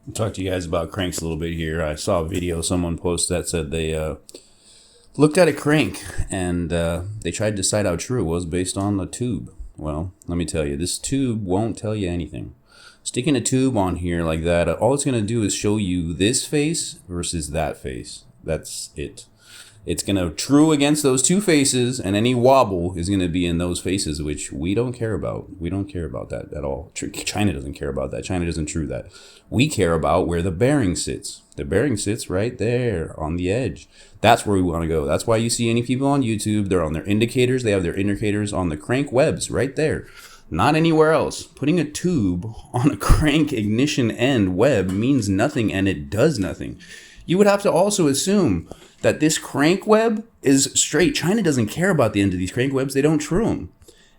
I'll talk to you guys about cranks a little bit here. I saw a video someone posted that said they looked at a crank and they tried to decide how true it was based on the tube. Well, let me tell you, this tube won't tell you anything. Sticking a tube on here like that, all it's going to do is show you this face versus that face. That's it. It's going to true against those two faces, and any wobble is going to be in those faces, which we don't care about. We don't care about that at all. China doesn't care about that. China doesn't true that. We care about where the bearing sits. The bearing sits right there on the edge. That's where we want to go. That's why you see any people on YouTube, they're on their indicators. They have their indicators on the crank webs right there. Not anywhere else. Putting a tube on a crank ignition end web means nothing, and it does nothing. You would have to also assume that this crank web is straight. China doesn't care about the end of these crank webs. They don't true them.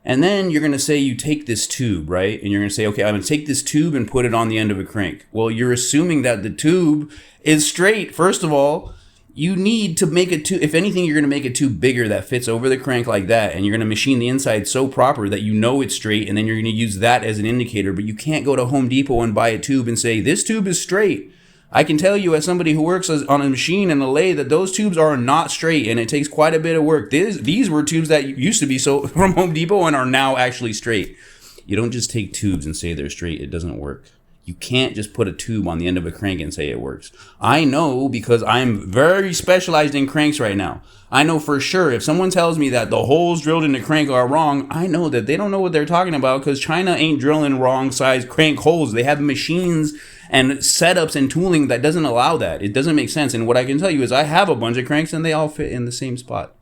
And then you're going to say you take this tube, right? And you're going to say, okay, I'm going to take this tube and put it on the end of a crank. Well, you're assuming that the tube is straight. First of all, you need to make a tube. If anything, you're going to make a tube bigger that fits over the crank like that. And you're going to machine the inside so proper that you know it's straight. And then you're going to use that as an indicator. But you can't go to Home Depot and buy a tube and say, this tube is straight. I can tell you as somebody who works on a machine and a lathe that those tubes are not straight, and it takes quite a bit of work. These were tubes that used to be so from Home Depot and are now actually straight. You don't just take tubes and say they're straight. It doesn't work. You can't just put a tube on the end of a crank and say it works. I know because I'm very specialized in cranks right now. I know for sure if someone tells me that the holes drilled in the crank are wrong, I know that they don't know what they're talking about because China ain't drilling wrong size crank holes. They have machines and setups and tooling that doesn't allow that. It doesn't make sense. And what I can tell you is I have a bunch of cranks and they all fit in the same spot.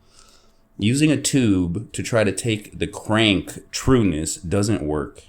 Using a tube to try to take the crank trueness doesn't work.